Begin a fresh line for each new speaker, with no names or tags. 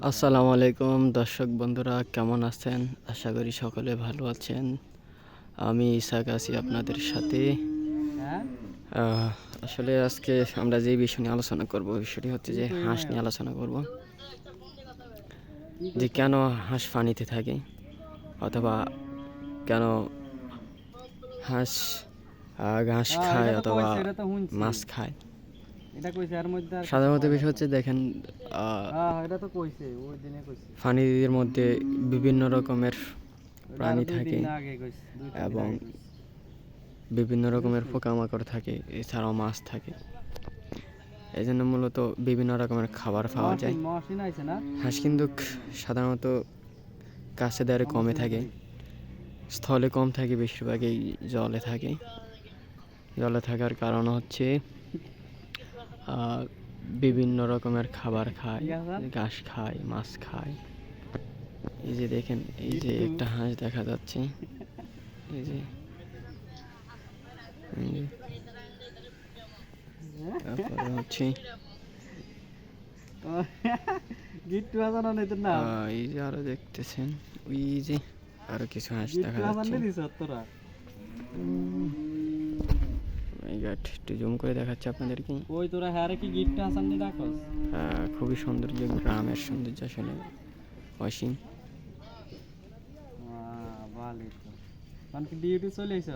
আসসালামু আলাইকুম দর্শক বন্ধুরা, কেমন আছেন? আশা করি সকলে ভালো আছেন। আমি ইসাক আছি আপনাদের সাথে। আসলে আজকে আমরা যে বিষয় নিয়ে আলোচনা করব, বিষয়টি হচ্ছে যে হাঁস নিয়ে আলোচনা করব। যে কেন হাঁস পানিতে থাকে, অথবা কেন হাঁস ঘাস খায় অথবা মাছ খায়। সাধারণত বিষয় হচ্ছে দেখেন, পানির মধ্যে বিভিন্ন রকমের প্রাণী থাকে এবং বিভিন্ন রকমের পোকামাকড় থাকে, এছাড়াও মাছ থাকে। এই জন্য মূলত বিভিন্ন রকমের খাবার পাওয়া যায়। হাঁস কিন্তু সাধারণত কাছে দাঁড়ে কমে থাকে, স্থলে কম থাকে, বেশিরভাগই জলে থাকে। জলে থাকার কারণ হচ্ছে বিভিন্ন রকমের খাবার খায়, ঘাস খায়, মাছ খায়। এই যে দেখেন, এই যে একটা হাঁস দেখা যাচ্ছে, এই যে তারপরে হচ্ছে এই যে আরো দেখতেছেন, ওই যে আরো কিছু হাঁস দেখা যাচ্ছে। একটু জুম করে দেখাচ্ছে আপনাদেরকে। খুবই সৌন্দর্য, গ্রামের সৌন্দর্য আসলে অসীম।
ডিউটি চলে এসে